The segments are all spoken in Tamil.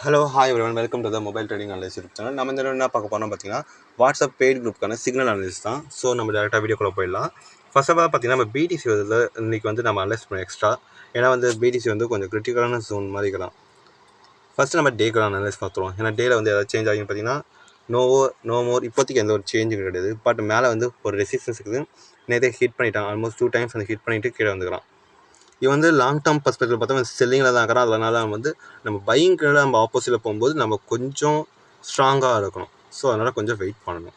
Hello hi everyone, welcome to the mobile trading analyst YouTube channel. நம்ம இந்த என்ன பார்க்க போகிறோம் பார்த்தீங்கன்னா, வாட்ஸ்அப் பெய்ட் குரூப்க்கான சிக்னல் அனலிஸ் தான். ஸோ நம்ம டேரெக்டாக வீடியோக்குள்ளே போயிடலாம். ஃபர்ஸ்ட் ஆஃப் ஆல் பார்த்தீங்கன்னா, நம்ம பிடிசி வந்து இன்றைக்கி வந்து நம்ம அனலைஸ் பண்ணோம் எக்ஸ்ட்ரா. ஏன்னா வந்து பிடிசி வந்து கொஞ்சம் கிரிட்டிக்கலான ஜோன் மாதிரி இருக்கலாம். ஃபஸ்ட்டு நம்ம டேக்கு அனலைஸ் பார்த்துருவோம். ஏன்னா டேயில் வந்து எதாவது சேஞ்ச் ஆகின்னு பார்த்தீங்கன்னா நோ மோர் இப்போதைக்கு எந்த ஒரு சேஞ்சும் கிடையாது. பட் மேலே வந்து ஒரு ரெசிஸ்டன்ஸ் இருக்குது. நேற்றே ஹிட் பண்ணிட்டான். ஆல்மோஸ்ட் 2 டைம்ஸ் வந்து ஹிட் பண்ணிவிட்டு கீழே வந்துக்கிறான். இவன் வந்து லாங் டேர்ம் பர்ஸ்பெக்டிவ் பார்த்தா செல்லிங்கில் தான் இருக்கிறான். அதனால் வந்து நம்ம பையிங்க்கு நம்ம ஆப்போசிட்டில் போகும்போது நம்ம கொஞ்சம் ஸ்ட்ராங்காக இருக்கணும். ஸோ அதனால் கொஞ்சம் வெயிட் பண்ணணும்.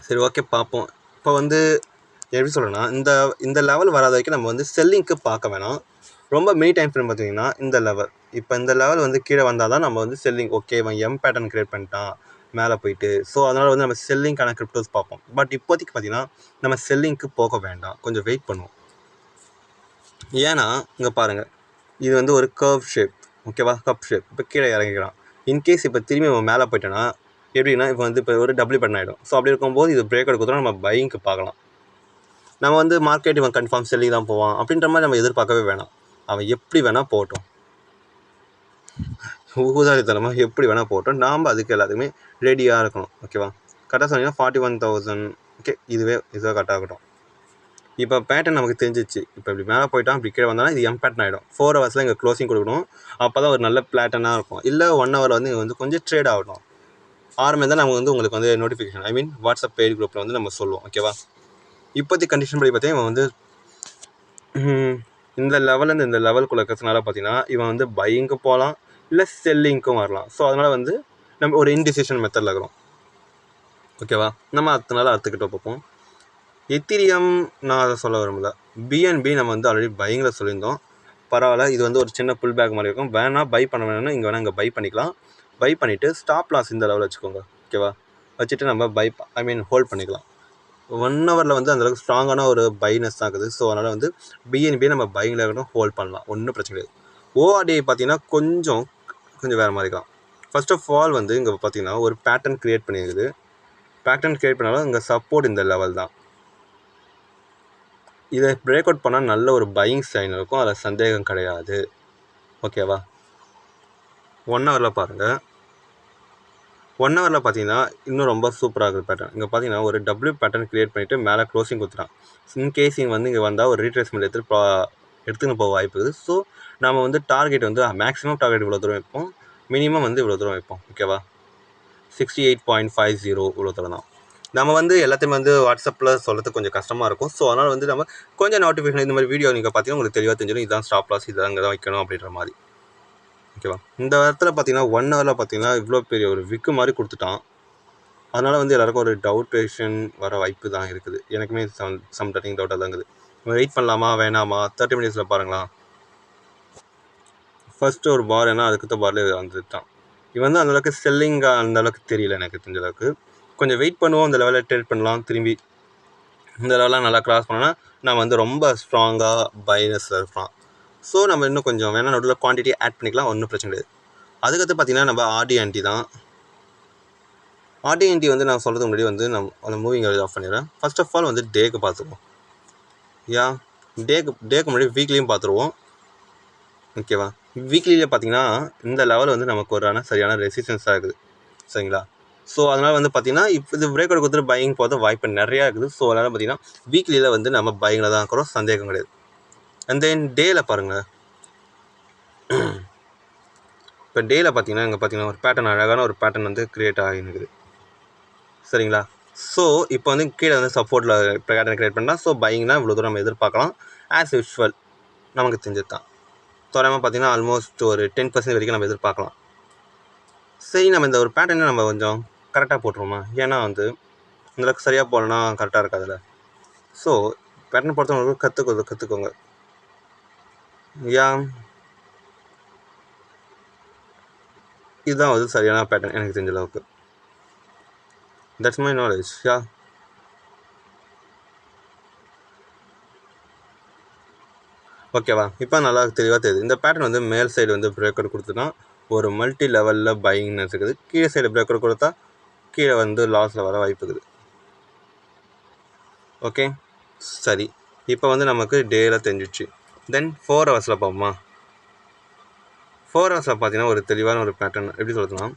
சரி, ஓகே, பார்ப்போம். இப்போ வந்து எப்படி சொல்கிறேன்னா, இந்த லெவல் வராத வரைக்கும் நம்ம வந்து செல்லிங்க்கு பார்க்க வேணாம். ரொம்ப மினி டைம் ஃப்ரேம் பார்த்தீங்கன்னா இந்த லெவல், இப்போ இந்த லெவல் வந்து கீழே வந்தால் தான் நம்ம வந்து செல்லிங், ஓகே இவன் எம் பேட்டர்ன் கிரியேட் பண்ணிட்டான் மேலே போயிட்டு. ஸோ அதனால் வந்து நம்ம செல்லிங்கான கிரிப்டோஸ் பார்ப்போம். பட் இப்போதைக்கு பார்த்தீங்கன்னா நம்ம செல்லிங்க்கு போக வேண்டாம், கொஞ்சம் வெயிட் பண்ணுவோம். ஏன்னா இங்கே பாருங்கள், இது வந்து ஒரு கர்வ் ஷேப், ஓகேவா, கப் ஷேப். இப்போ கீழே இறங்கிக்கலாம். இன்கேஸ் இப்போ திரும்பி நம்ம மேலே போயிட்டோன்னா எப்படின்னா, இப்போ வந்து இப்போ ஒரு டபுள் பட்டன் ஆகிடும். ஸோ அப்படி இருக்கும்போது இது பிரேக் எடுக்கிறோம், நம்ம பையிங்க்கு பார்க்கலாம். நம்ம வந்து மார்க்கெட் இவன் கன்ஃபார்ம் செல்லிங் தான் போவான் அப்படின்ற மாதிரி நம்ம எதிர்பார்க்கவே வேணாம். அவன் எப்படி வேணால் போகட்டும், ஊதாரித்தனமாக எப்படி வேணால் போகட்டும், நாம் அதுக்கு எல்லாத்துக்குமே ரெடியாக இருக்கணும். ஓகேவா, கரெக்டாக சொன்னீங்கன்னா 41,000. ஓகே, இதுவே கரெக்டாக இருக்கட்டும். இப்போ பேட்டர்ன் நமக்கு தெரிஞ்சிச்சு. இப்போ இப்படி மேலே போயிட்டான், இப்படி கீழே வந்தாலும் இது எம் பேட்டர்ன் ஆகிடும். 4 ஹவர்ஸில் இங்கே க்ளோசிங் கொடுக்கணும். அப்போ தான் ஒரு நல்ல பேட்டர்னாக இருக்கும். இல்லை 1 ஹவரில் வந்து வந்து கொஞ்சம் ட்ரேட் ஆகட்டும். ஆரம்பம் தான் நம்ம வந்து உங்களுக்கு வந்து நோட்டிஃபிகேஷன், ஐ மீன் வாட்ஸ்அப் பெய்ட் குரூப்பில் வந்து நம்ம சொல்லுவோம். ஓகேவா, இப்போதைக்கு கண்டிஷன் படி பார்த்தீங்கன்னா இவன் வந்து இந்த லெவலேருந்து இந்த லெவலுக்குள்ள இருக்கிறதுனால பார்த்தீங்கன்னா இவன் வந்து பையிங்க்கு போகலாம், இல்லை செல்லிங்க்கும் வரலாம். ஸோ அதனால் வந்து நம்ம ஒரு இன்டிசிஷன் மெத்தடில் இருக்கிறோம். ஓகேவா, நம்ம அதனால அறுத்துக்கிட்ட பார்ப்போம். எத்திரியம் நான் அதை சொல்ல விரும்பல. பிஎன்பி நம்ம வந்து ஆல்ரெடி பையிங்கில் சொல்லியிருந்தோம். பரவாயில்ல, இது வந்து ஒரு சின்ன புல் பேக் மாதிரி இருக்கும். வேணால் பை பண்ண வேணும்னா இங்கே வேணால் இங்கே பை பண்ணிக்கலாம். பை பண்ணிவிட்டு ஸ்டாப் லாஸ் இந்த லெவலில் வச்சுக்கோங்க. ஓகேவா, வச்சுட்டு நம்ம ஹோல்ட் பண்ணிக்கலாம். 1 ஹவரில் வந்து அந்தளவுக்கு ஸ்ட்ராங்கான ஒரு பைனஸ் தான் இருக்குது. ஸோ அதனால் வந்து பிஎன்பியை நம்ம பையிங்கில் இருக்கணும், ஹோல்ட் பண்ணலாம், ஒன்றும் பிரச்சனை கிடையாது. ஓஆர்டிஐ பார்த்தீங்கன்னா கொஞ்சம் வேறு மாதிரி தான். ஃபர்ஸ்ட் ஆஃப் ஆல் வந்து இங்கே பார்த்தீங்கன்னா ஒரு பேட்டர்ன் க்ரியேட் பண்ணியிருக்குது. பேட்டர்ன் க்ரியேட் பண்ணாலும் இங்கே சப்போர்ட் இந்த லெவல் தான். இதை பிரேக் அவுட் பண்ணால் நல்ல ஒரு பையிங் சைன் இருக்கும், அதில் சந்தேகம் கிடையாது. ஓகேவா, 1 ஹவரில் பாருங்கள். 1 ஹவரில் பார்த்தீங்கன்னா இன்னும் ரொம்ப சூப்பராக இருக்குது பேட்டர்ன். இங்கே பார்த்தீங்கன்னா ஒரு டபிள்யூ பேட்டர்ன் க்ரியேட் பண்ணிவிட்டு மேலே க்ளோசிங் கொடுத்துட்டான். இன்கேஸ் இங்கே வந்து இங்கே வந்தால் ஒரு ரீட்ரேஸ்மெண்ட் எடுத்துன்னு போக வாய்ப்பு இருக்குது. ஸோ நம்ம வந்து டார்கெட் வந்து மேக்ஸிமம் டார்கெட் இவ்வளோ தூரம் வைப்போம், மினிமம் வந்து இவ்வளோ தூரம் வைப்போம். ஓகேவா, 68.50 இவ்வளோ தூரம் தான். நம்ம வந்து எல்லாத்தையுமே வந்து வாட்ஸ்அப்பில் சொல்கிறதுக்கு கொஞ்சம் கஷ்டமாக இருக்கும். ஸோ அதனால் வந்து நம்ம கொஞ்சம் நோட்டிஃபிகேஷன் இந்த மாதிரி வீடியோ நீங்கள் பார்த்தீங்கன்னா உங்களுக்கு தெளிவாக தெரிஞ்சிடும், இதுதான் ஸ்டாப் லாஸ், இதான் இங்கே தான் வைக்கணும் அப்படின்ற மாதிரி. ஓகேவா, இந்த இடத்துல பார்த்தீங்கன்னா 1 ஹவரில் பார்த்தீங்கன்னா இவ்வளோ பெரிய ஒரு விக்கு மாதிரி கொடுத்துட்டான். அதனால் வந்து எல்லாருக்கும் ஒரு டவுட்டேஷன் வர வாய்ப்பு தான் இருக்குது. எனக்குமே சம் டட்டிங் டவுட்டாக தான் இருக்குது. வெயிட் பண்ணலாமா வேணாமா? 30 மினிட்ஸில் பாருங்களேன். ஃபஸ்ட்டு ஒரு பார், ஏன்னா அதுக்கடுத்த பார்லேயே வந்துட்டான். இவன் வந்து அந்தளவுக்கு செல்லிங்காக அந்தளவுக்கு தெரியல எனக்கு தெரிஞ்ச அளவுக்கு. கொஞ்சம் வெயிட் பண்ணுவோம், இந்த லெவலில் ட்ரேட் பண்ணலாம். திரும்பி இந்த லெவலாம் நல்லா கிராஸ் பண்ணோன்னா நான் வந்து ரொம்ப ஸ்ட்ராங்காக பைனஸில் இருக்கலாம். ஸோ நம்ம இன்னும் கொஞ்சம் வேணால் நடுவில் குவான்டிட்டி ஆட் பண்ணிக்கலாம், ஒன்றும் பிரச்சனை கிடையாது. அதுக்கடுத்து பார்த்தீங்கன்னா நம்ம ஆர்டிஎன்டி தான். ஆர்டிஎன்டி வந்து நான் சொல்கிறதுக்கு முன்னாடி வந்து நம்ம அந்த மூவிங் ஆஃப் பண்ணிடுறேன். ஃபர்ஸ்ட் ஆஃப் ஆல் வந்து டேக்கு பார்த்துருவோம். டேக்கு முன்னாடி வீக்லியும் பார்த்துருவோம். ஓகேவா, வீக்லியில் பார்த்தீங்கன்னா இந்த லெவல் வந்து நமக்கு ஒரு சரியான ரெசிஸ்டன்ஸாக இருக்குது. சரிங்களா, ஸோ அதனால் வந்து பார்த்தீங்கன்னா இப்போ இது பிரேக் அவுட் கொடுத்துட்டு பையிங் போகிறது வாய்ப்பு நிறையா இருக்குது. ஸோ அதனால் பார்த்தீங்கன்னா வீக்லியில் வந்து நம்ம பையிங்கில் தான் இருக்கிறோம், சந்தேகம் கிடையாது. அண்ட் தென் டேயில் பாருங்கள். இப்போ டேயில் பார்த்தீங்கன்னா இங்கே பார்த்தீங்கன்னா ஒரு பேட்டர்ன், அழகான ஒரு பேட்டர்ன் வந்து க்ரியேட் ஆகிருக்குது. சரிங்களா, ஸோ இப்போ வந்து கீழே வந்து சப்போர்ட்டில் பேட்டர்ன் க்ரியேட் பண்ணலாம். ஸோ பையிங்னா இவ்வளோ தூரம் நம்ம எதிர்பார்க்கலாம். ஆஸ் யூஷுவல் நமக்கு தெரிஞ்சது தான். தோராயமாக பார்த்தீங்கன்னா ஆல்மோஸ்ட் ஒரு 10% வரைக்கும் நம்ம எதிர்பார்க்கலாம். சரி, நம்ம இந்த ஒரு பேட்டர்னை நம்ம கொஞ்சம் கரெக்டாக போட்டுருவோமா? ஏன்னா வந்து இந்தளவுக்கு சரியாக போகலன்னா கரெக்டாக இருக்காதுல்ல. ஸோ பேட்டர்ன் பொறுத்தவங்களுக்கு கற்றுக்கோங்க. இதுதான் வந்து சரியான பேட்டர்ன் எனக்கு தெரிஞ்ச அளவுக்கு. That's my knowledge. ஓகேவா, இப்போ நல்லா தெளிவாக தெரியுது. இந்த பேட்டர்ன் வந்து மேல் சைடு வந்து பிரேக் அவுட் கொடுத்துனா ஒரு மல்டி லெவலில் பையிங்னு இருக்குது. கீழே சைடு பிரேக் அவுட் கொடுத்தா கீழே வந்து லாஸில் வர வாய்ப்பு இருக்குது. ஓகே, சரி, இப்போ வந்து நமக்கு டேயில் தெரிஞ்சிடுச்சு. தென் 4 ஹவர்ஸில் பார்ப்போமா? 4 ஹவர்ஸில் பார்த்தீங்கன்னா ஒரு தெளிவான ஒரு பேட்டர்ன் எப்படி சொல்லுதுன்னா,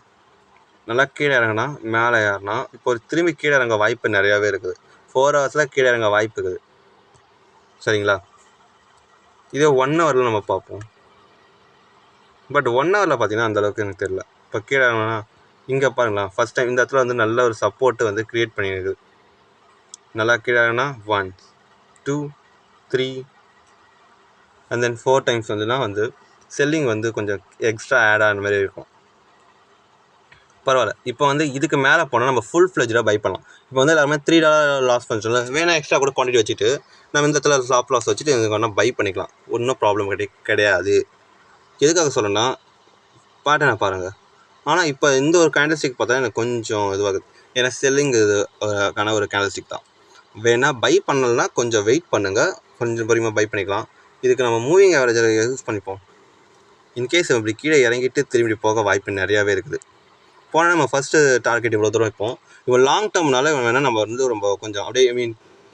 நல்லா கீழே இறங்கினா மேலே ஏறினா இப்போ ஒரு திரும்பி கீழே இறங்க வாய்ப்பு நிறையாவே இருக்குது. 4 ஹவர்ஸில் கீழே இறங்க வாய்ப்பு இருக்குது. சரிங்களா? இதே 1 ஹவரில் நம்ம பார்ப்போம். பட் 1 ஹவரில் பார்த்தீங்கன்னா அந்தளவுக்கு எனக்கு தெரியல. இப்போ கீழே இறங்கினா இங்கே பாருங்களேன், ஃபஸ்ட் டைம் இந்த இடத்துல வந்து நல்ல ஒரு சப்போர்ட்டு வந்து க்ரியேட் பண்ணியிருக்கு. நல்லா கீழே இறங்கினா 1, 2, 3 அண்ட் தென் 4 டைம்ஸ் வந்துன்னா வந்து செல்லிங் வந்து கொஞ்சம் எக்ஸ்ட்ரா ஆட் ஆன மாதிரி இருக்கும். பரவாயில்ல. இப்போ வந்து இதுக்கு மேலே போனால் நம்ம ஃபுல் ஃப்ளெஜ்டாக பை பண்ணலாம். இப்போ வந்து எல்லாருமே $3 லாஸ் பண்ணுறோம்ல, வேணா எக்ஸ்ட்ரா கூட குவான்டிட்டி வச்சுட்டு நம்ம இந்த இடத்துல ஸ்டாப் லாஸ் வச்சுட்டு இதுக்கு வேணால் பை பண்ணிக்கலாம். ஒன்றும் ப்ராப்ளம் கிடையாது. எதுக்காக சொல்லணும்னா பேட்டர்னை பாருங்கள். ஆனால் இப்போ இந்த ஒரு கேண்டில்ஸ்டிக் பார்த்தா எனக்கு கொஞ்சம் இதுவாகுது. ஏன்னா செல்லிங் இதுக்கான ஒரு கேண்டில்ஸ்டிக் தான். வேணால் பை பண்ணலைன்னா கொஞ்சம் வெயிட் பண்ணுங்கள், கொஞ்சம் பொறுமையாக பை பண்ணிக்கலாம். இதுக்கு நம்ம மூவிங் ஆவரேஜை யூஸ் பண்ணிப்போம். இன்கேஸ் இப்படி கீழே இறங்கிட்டு திரும்பி போக வாய்ப்பு நிறையாவே இருக்குது. போனால் நம்ம ஃபஸ்ட்டு டார்கெட் இவ்வளோ தூரம் வைப்போம். இப்போ லாங் டேர்ம்னால வேணால் நம்ம வந்து ரொம்ப கொஞ்சம் அப்படியே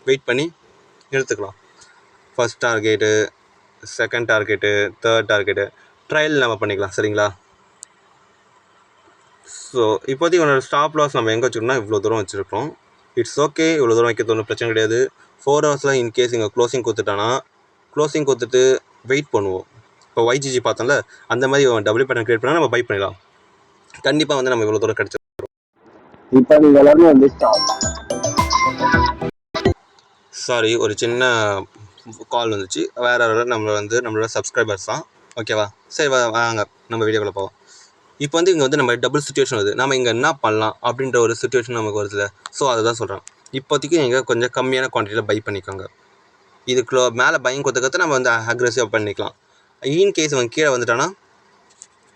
வெயிட் பண்ணி எடுத்துக்கலாம். First target, second target, third target trial நம்ம பண்ணிக்கலாம். சரிங்களா? ஸோ இப்போதைக்கு உன்னோட ஸ்டாப் லாஸ் நம்ம எங்கே வச்சுருக்கோம்னா இவ்வளோ தூரம் வச்சுருக்கோம். இட்ஸ் ஓகே, இவ்வளோ தூரம் வைக்கிறது ஒன்றும் பிரச்சனை கிடையாது. 4 ஹவர்ஸில் இன்கேஸ் இங்கே க்ளோசிங் கொடுத்துட்டானா க்ளோசிங் கொடுத்துட்டு வெயிட் பண்ணுவோம். இப்போ YGG பார்த்தோம்ல, அந்த மாதிரி டபுள் பேட்டர்ன் க்ரியேட் பண்ணால் நம்ம பை பண்ணிடலாம். கண்டிப்பாக வந்து நம்ம இவ்வளோ தூரம் கிடச்சிடும். இப்போ நீங்கள் எல்லாமே வந்து சாரி, ஒரு சின்ன கால் வந்துச்சு. வேறு நம்மளோட சப்ஸ்கிரைபர்ஸ் தான். ஓகேவா? சரி வாங்க நம்ம வீடியோக்குள்ளே போவோம். இப்போ வந்து இங்கே வந்து நம்ம டபுள் சுச்சுவேஷன் வருது. நம்ம இங்கே என்ன பண்ணலாம் அப்படின்ற ஒரு சுச்சுவேஷன் நமக்கு வருதுல்ல. ஸோ அதை தான் சொல்கிறேன். இப்போதைக்கு நீங்கள் கொஞ்சம் கம்மியான குவான்டிட்டியில் பை பண்ணிக்கோங்க. இதுக்குள்ள மேலே பையிங் கொடுத்துக்கிறத நம்ம வந்து அக்ரெசிவாக பண்ணிக்கலாம். இன்கேஸ் அவன் கீழே வந்துட்டானா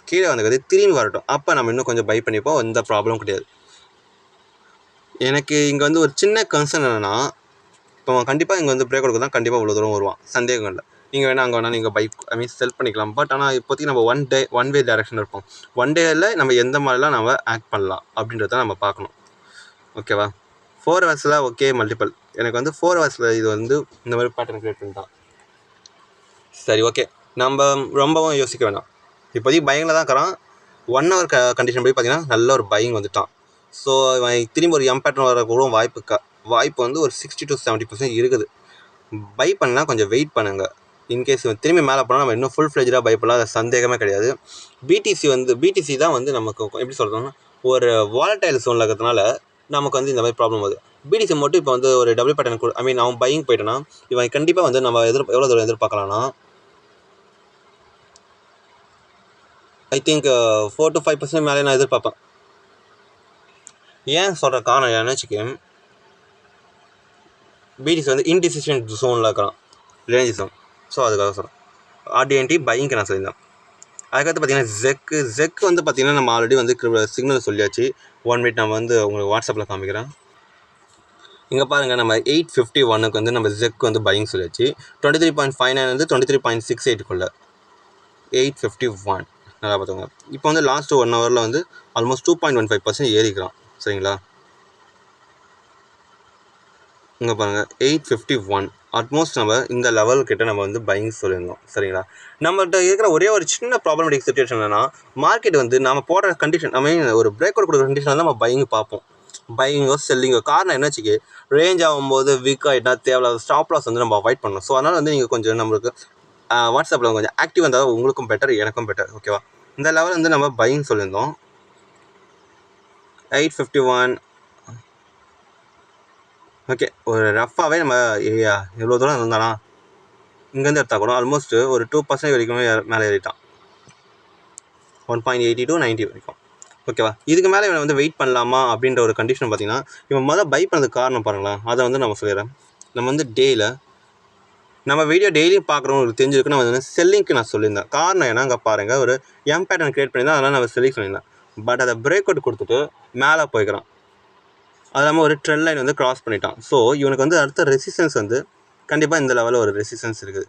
கீழே வந்துக்கிறது திரும்பி வரட்டும். அப்போ நம்ம இன்னும் கொஞ்சம் பை பண்ணிப்போம். எந்த ப்ராப்ளமும் கிடையாது. எனக்கு இங்கே வந்து ஒரு சின்ன கன்சர்ன் என்னென்னா, இப்போ கண்டிப்பாக இங்கே வந்து பிரேக் கொடுக்க தான் கண்டிப்பாக இவ்வளோ தூரம் வருவான், சந்தேகம் இல்லை. நீங்கள் வேணால் அங்கே வேணால் நீங்கள் பைக் செல் பண்ணிக்கலாம். பட் ஆனால் இப்போதைக்கு நம்ம ஒன் வே டைரக்ஷன் இருப்போம். ஒன் டேயில் நம்ம எந்த மாதிரிலாம் நம்ம ஆக்ட் பண்ணலாம் அப்படின்றத நம்ம பார்க்கணும். ஓகேவா? 4 ஹவர்ஸில் ஓகே மல்டிபிள். எனக்கு வந்து 4 ஹவர்ஸில் இது வந்து இந்த மாதிரி பேட்டர்ன் க்ரியேட் பண்ணிட்டான். சரி, ஓகே. நம்ம ரொம்பவும் யோசிக்க வேணாம். இப்போதைக்கு பையிங்கில் தான் இருக்கிறான். 1 ஹவர் கண்டிஷன் படி பார்த்தீங்கன்னா நல்ல ஒரு பையிங் வந்துட்டான். ஸோ திரும்பி ஒரு பேட்டர்ன் வர கூட வாய்ப்பு வந்து ஒரு 60 to 70% இருக்குது. பை பண்ணால் கொஞ்சம் வெயிட் பண்ணுங்கள். இன்கேஸ் திரும்பி மேலே போனால் நம்ம இன்னும் ஃபுல் ஃப்ளெஜ்டாக பை பண்ணலாம், அது சந்தேகமே கிடையாது. பிடிசி தான் வந்து நமக்கு எப்படி சொல்கிறோம்னா ஒரு வாலடைல் சோனில் இருக்கிறதுனால நமக்கு வந்து இந்த மாதிரி ப்ராப்ளம் வருது. பிடிசி மட்டும் இப்போ வந்து ஒரு டபுள் பேட்டர்ன் அவன் பையிங் போயிட்டோன்னா இவன் கண்டிப்பாக வந்து நம்ம எவ்வளோ தூரம் எதிர்பார்க்கலாம்னா ஐ திங்க் 4 to 5% மேலே நான் எதிர்பார்ப்பேன். ஏன் சொல்கிற காரணம் என்னச்சுக்கு, பிடிசி வந்து இன்டிசிஷன் ஜோனில் இருக்கிறான், ரேஞ்ச் ஜோன். ஸோ அதுக்காக சொல்கிறேன். ஆர்டிஎன்டி பையிங்க்கு நான் சொல்லியிருந்தேன். அதுக்கடுத்து பார்த்தீங்கன்னா ஜெக் வந்து பார்த்தீங்கன்னா நம்ம ஆல்ரெடி வந்து சிக்னல் சொல்லியாச்சு. 1 மினிட் நம்ம வந்து உங்களுக்கு வாட்ஸ்அப்பில் காமிக்கிறேன். இங்கே பாருங்கள், நம்ம 851க்கு வந்து நம்ம ஜெக் வந்து பையிங் சொல்லியாச்சு. 23.59 வந்து 23.68க்குள்ளே 851 நல்லா பார்த்துங்க. இப்போ வந்து லாஸ்ட் 1 ஹவரில் வந்து ஆல்மோஸ்ட் 2.15% ஏறிக்கிறான். சரிங்களா? இங்கே பாருங்கள் 851 ஆல்மோஸ்ட் நம்ம இந்த லெவல்கிட்ட நம்ம வந்து பையிங் சொல்லியிருந்தோம். சரிங்களா? நம்மகிட்ட இருக்கிற ஒரே ஒரு சின்ன ப்ராப்ளமேட்டிக் சுச்சுவேஷன் என்னன்னா, மார்க்கெட் வந்து நம்ம போடுற கண்டிஷன் ஒரு பிரேக் அவுட் கொடுக்குற கண்டிஷன் தான் நம்ம பையிங் பார்ப்போம். பையிங்கோ செல்லிங்கோ. காரணம் என்னச்சுக்கு, ரேஞ்ச் ஆகும்போது வீக் ஆகிட்டா தேவையில்லாத ஸ்டாப் லாஸ் வந்து நம்ம அவாய்ட் பண்ணணும். ஸோ அதனால் வந்து நீங்கள் கொஞ்சம் நம்மளுக்கு வாட்ஸ்அப்பில் கொஞ்சம் ஆக்டிவ் இருந்தால் உங்களுக்கும் பெட்டர், எனக்கும் பெட்டர். ஓகேவா? இந்த லெவல் வந்து நம்ம பையிங் சொல்லியிருந்தோம். 851 ஓகே. ஒரு ரஃபாகவே நம்ம எவ்வளோ தூரம் இருந்தானா இங்கேருந்து எடுத்தால் கூட ஆல்மோஸ்ட் ஒரு 2% வரைக்குமே மேலே ஏறிட்டான். 1.80 to 90 வரைக்கும். ஓகேவா? இதுக்கு மேலே இவனை வந்து வெயிட் பண்ணலாமா அப்படின்ற ஒரு கண்டிஷன் பார்த்தீங்கன்னா, இவன் முதல்ல பை பண்ணதுக்கு காரணம் பாருங்களேன். அதை வந்து நம்ம சொல்லிடுறேன். நம்ம வந்து நம்ம வீடியோ டெய்லியும் பார்க்குறவங்களுக்கு தெரிஞ்சிருக்கு. நான் வந்து செல்லிங்க்கு நான் சொல்லியிருந்தேன். காரணம் ஏன்னா அங்கே பாருங்கள், ஒரு பேட்டர்ன் க்ரியேட் பண்ணியிருந்தேன். அதனால் நம்ம செல்லிங் சொல்லியிருந்தேன். பட் அதை பிரேக் அவுட் கொடுத்துட்டு மேலே போய்க்கிறான். அது இல்லாமல் ஒரு ட்ரெண்ட் லைன் வந்து கிராஸ் பண்ணிட்டான். ஸோ இவனுக்கு வந்து அடுத்த ரெசிஸ்டன்ஸ் வந்து கண்டிப்பாக இந்த லெவலில் ஒரு ரெசிஸ்டன்ஸ் இருக்குது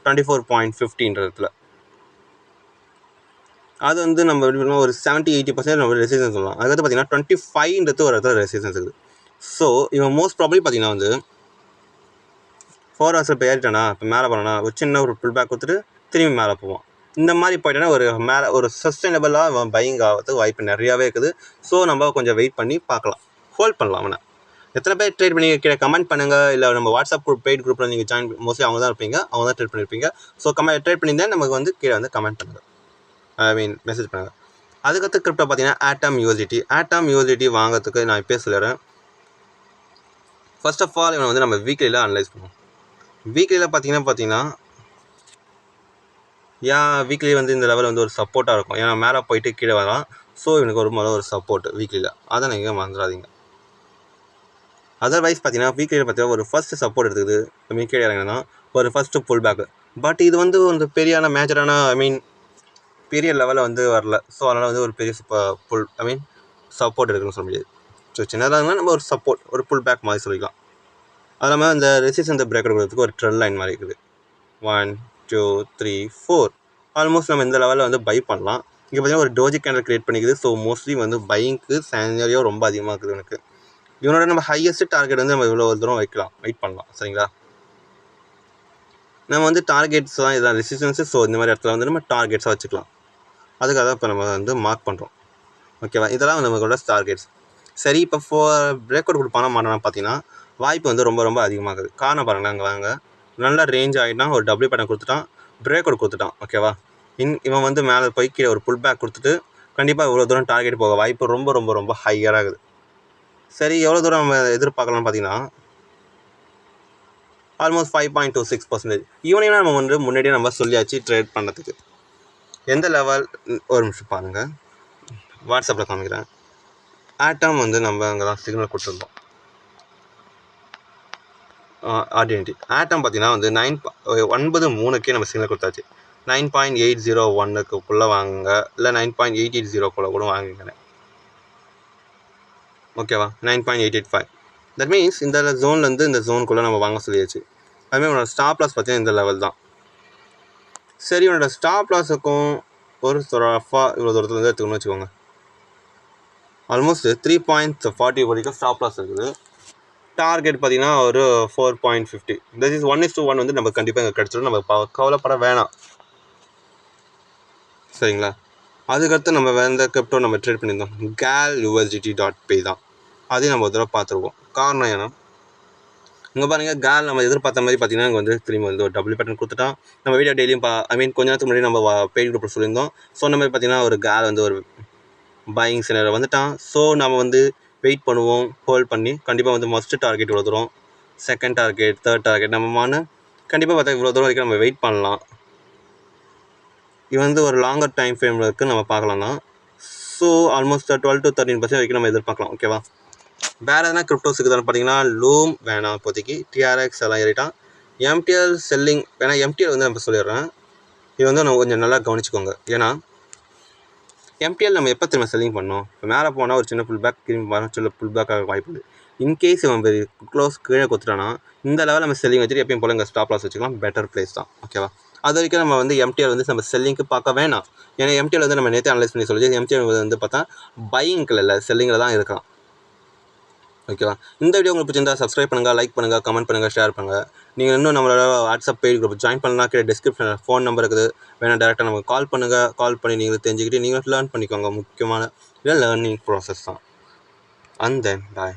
24.50 அது வந்து நம்ம ஒரு 70-80% நம்ம ரெசிஸ்டன்ஸ் சொல்லலாம். அதுக்கடுத்து பார்த்தீங்கன்னா 25 ஒரு இடத்துல ரெசிஸ்டன்ஸ் இருக்குது. ஸோ இவன் மோஸ்ட் ப்ராப்ளி பார்த்தீங்கன்னா வந்து 4 ஹவர்ஸில் இப்போ ஏறிட்டானா, இப்போ மேலே போனானா ஒரு சின்ன ஒரு புல் பேக் கொடுத்துட்டு திரும்பி மேலே போவான். இந்த மாதிரி போய்ட்டோன்னா ஒரு மேலே ஒரு சஸ்டைனபிளாக பையிங் ஆகிறதுக்கு வாய்ப்பு நிறையாவே இருக்குது. ஸோ நம்ம கொஞ்சம் வெயிட் பண்ணி பார்க்கலாம், ஹோல்ட் பண்ணலாம். அவனை எத்தனை பேர் ட்ரேட் பண்ணி கீழே கமெண்ட் பண்ணுங்கள். இல்லை நம்ம வாட்ஸ்அப் குரூப் பெய்ட் குரூப்பில் நீங்கள் ஜாயின் மோஸ்ட்லி அவங்க தான் இருப்பீங்க, அவங்க தான் ட்ரேட் பண்ணியிருப்பீங்க. ஸோ ட்ரேட் பண்ணியிருந்தேன் நமக்கு வந்து கீழே வந்து கமெண்ட் பண்ணுங்கள், மெசேஜ் பண்ணுங்கள். அதுக்கடுத்து கிரிப்டோ பார்த்தீங்கன்னா ஆட்டம் யூஎஸ்டிடி வாங்கிறதுக்கு நான் இப்போ சொல்லிடுறேன். ஃபர்ஸ்ட் ஆஃப் ஆல் இவனை வந்து நம்ம வீக்லியில் அனலைஸ் பண்ணுவோம். வீக்லியில் பார்த்தீங்கன்னா வீக்லி வந்து இந்த லெவல் வந்து ஒரு சப்போர்ட்டாக இருக்கும். ஏன்னா மேலே போயிட்டு கீழே வரலாம். ஸோ இவனுக்கு ஒரு சப்போர்ட் வீக்லியில், அதை நீங்கள் மறந்துடாதீங்க. அதர்வைஸ் பார்த்தீங்கன்னா வீக்லியில் பார்த்தீங்கன்னா ஒரு ஃபஸ்ட்டு சப்போர்ட் எடுத்துக்குது, கீழே இறங்கினா ஒரு ஃபஸ்ட்டு புல் பேக்கு. பட் இது வந்து ஒரு பெரியான மேஜரான பெரிய லெவலில் வந்து வரல. ஸோ அதனால் வந்து ஒரு பெரிய சப்போர்ட் எடுக்கணும்னு சொல்ல முடியாது. ஸோ சின்னதாக இருந்தால் நம்ம ஒரு சப்போர்ட், ஒரு புல் பேக் மாதிரி சொல்லிக்கலாம். அது இல்லாமல் இந்த ரெசிஸ்டன்ஸ் பிரேக் எடுக்கிறதுக்கு ஒரு ட்ரெண்ட் லைன் மாதிரி இருக்குது. 1 2 3 4 ஆல்மோஸ்ட் நம்ம இந்த லெவலில் வந்து பை பண்ணலாம். இங்கே பார்த்தீங்கன்னா ஒரு டோஜி கேண்டல் கிரியேட் பண்ணிக்குது. ஸோ மோஸ்ட்லி வந்து பையிங்க்கு சேனரியோ ரொம்ப அதிகமாக இருக்குது எனக்கு. இவனோட நம்ம ஹையஸ்ட் டார்கெட் வந்து நம்ம இவ்வளோ தூரம் வெயிட் பண்ணலாம். சரிங்களா, நம்ம வந்து டார்கெட்ஸ் தான் இதெல்லாம் ரெசிஸ்டன்ஸு. ஸோ இந்த மாதிரி இடத்துல வந்து நம்ம டார்கெட்ஸாக வச்சுக்கலாம். அதுக்காக இப்போ நம்ம வந்து மார்க் பண்ணுறோம். ஓகேவா, இதெல்லாம் நம்மளோட டார்கெட்ஸ். சரி, இப்போ பிரேக் அவுட் கொடுப்பானா மாட்டானா பார்த்தீங்கன்னா வாய்ப்பு வந்து ரொம்ப ரொம்ப அதிகமாகுது. காரணம் பாருங்கள், அங்கே வாங்க நல்லா ரேஞ்ச் ஆகிட்டான், ஒரு டபிள்யூ பேட்டர்ன் கொடுத்துட்டான், பிரேக் அவுட் கொடுத்துட்டான். ஓகேவா, இவன் வந்து மேலே போய் கீழே ஒரு புல் பேக் கொடுத்துட்டு கண்டிப்பாக இவ்வளோ தூரம் டார்கெட் போக வாய்ப்பு ரொம்ப ரொம்ப ரொம்ப ஹையராகுது. சரி, எவ்வளோ தூரம் நம்ம எதிர்பார்க்கலாம்னு பார்த்தீங்கன்னா ஆல்மோஸ்ட் 5.26%. ஈவனிங்காக நம்ம வந்து முன்னாடியே நம்ம சொல்லியாச்சு ட்ரேட் பண்ணுறதுக்கு. எந்த லெவல், ஒரு நிமிஷம் பாருங்கள், வாட்ஸ்அப்பில் காமிக்கிறேன். ஆட்டம் வந்து நம்ம அங்கே தான் சிக்னல் கொடுத்துருந்தோம். ஆர்டிஎன்டி ஆட்டம் பார்த்தீங்கன்னா வந்து 9:03 நம்ம சிக்னல் கொடுத்தாச்சு. 9.801 வாங்குங்க, இல்லை 9.880 கூட வாங்குங்க. ஓகேவா, 9.885. தட் மீன்ஸ் இந்த ஜோன்லேருந்து இந்த ஜோனுக்குள்ளே நம்ம வாங்க சொல்லியாச்சு. அதுமாதிரி உன்னோட ஸ்டாப் லாஸ் பார்த்தீங்கன்னா இந்த லெவல் தான். சரி, உன்னோட ஸ்டாப் லாஸுக்கும் ஒரு ரஃபாக இவ்வளோ தூரத்தில் வந்து எடுத்துக்கணும்னு வச்சுக்கோங்க. ஆல்மோஸ்ட் 3.40 வரைக்கும் ஸ்டாப் லாஸ் இருக்குது. டார்கெட் பார்த்தீங்கன்னா ஒரு 4.50. திஸ் இஸ் 1:1 வந்து நம்ம கண்டிப்பாக இங்கே கிடச்சிடும், நம்ம கவலைப்பட வேணாம். சரிங்களா, அதுக்கடுத்து நம்ம வேறு கிரிப்டோ நம்ம ட்ரேட் பண்ணியிருந்தோம், GAL-USDT.py தான். அதையும் நம்ம ஒரு தடவை பார்த்துருவோம். காரணம் ஏன்னா இங்கே பாருங்கள், கேல் நம்ம எதிர்பார்த்த மாதிரி பார்த்தீங்கன்னா இங்கே வந்து திரும்பி வந்து ஒரு டபுள் பேட்டர்ன் கொடுத்துட்டான். நம்ம வீடியோ டெய்லியும் கொஞ்ச நேரத்துக்கு முன்னாடி நம்ம பெய்ட் குரூப்பில் சொல்லியிருந்தோம். ஸோ அந்த மாதிரி பார்த்தீங்கன்னா ஒரு கேல் வந்து ஒரு பையிங் சினரில் வந்துட்டான். ஸோ நம்ம வந்து வெயிட் பண்ணுவோம், ஹோல்ட் பண்ணி கண்டிப்பாக வந்து ஃபஸ்ட்டு டார்கெட் இவ்வளோ தூரம், செகண்ட் டார்கெட், தேர்ட் டார்கெட் நம்ம கண்டிப்பாக பார்த்தா இவ்வளோ தூரம் வரைக்கும் நம்ம வெயிட் பண்ணலாம். இது வந்து ஒரு லாங்கர் டைம் ஃப்ரேமில் இருக்குது, நம்ம பார்க்கலாம் தான். ஸோ ஆல்மோஸ்ட் 12 to 13% வரைக்கும் நம்ம எதிர்பார்க்கலாம். ஓகேவா, வேறு எதனா கிரிப்டோஸ் இருக்குதுன்னு பார்த்தீங்கன்னா லூம் வேணாம் இப்போதைக்கு, TRX எல்லாம் ஏறிட்டான். MTL செல்லிங் வேணா, MTL வந்து நம்ம சொல்லிடுறேன். இது வந்து நம்ம கொஞ்சம் நல்லா கவனிச்சுக்கோங்க. ஏன்னா MTL நம்ம எப்போ திரும்ப செல்லிங் பண்ணோம், இப்போ மேலே போனால் ஒரு சின்ன புல் பேக், திரும்பி வர சின்ன புல் பேக்காக வாய்ப்பு. இன்கேஸ் இவன் க்ளோஸ் கீழே கொடுத்துட்டானா இந்த லெவலில் நம்ம செல்லிங் வச்சுட்டு எப்பயும் போல இங்கே ஸ்டாப் லாஸ் வச்சுக்கலாம், பெட்டர் பிளேஸ் தான். ஓகேவா, அது வரைக்கும் நம்ம வந்து MTL வந்து நம்ம செல்லிங்க்கு பார்க்க வேணாம். ஏன்னா MTL வந்து நம்ம நேற்று அனலைஸ் பண்ணி சொல்லி MTL வந்து பார்த்தா பையிங்கில் இல்லை, செல்லிங்கில் தான் இருக்கலாம். ஓகேவா, இந்த வீடியோ உங்களுக்கு பிடிச்சிருந்தா சப்ஸ்கிரைப் பண்ணுங்கள், லைக் பண்ணுங்கள், கமெண்ட் பண்ணுங்கள், ஷேர் பண்ணுங்கள். நீங்கள் இன்னும் நம்மளோட வாட்ஸ்அப் பெய்ட் குரூப் ஜாயின் பண்ணலாம், கீழே டிஸ்கிரிப்ஷனில் ஃபோன் நம்பர் இருக்குது, வேணால் டேரெக்டாக நமக்கு கால் பண்ணுங்கள். கால் பண்ணி நீங்கள் தெரிஞ்சுக்கிட்டு நீங்கள் லேர்ன் பண்ணிக்கோங்க. முக்கியமான லேர்னிங் ப்ராசஸ் தான். And then bye.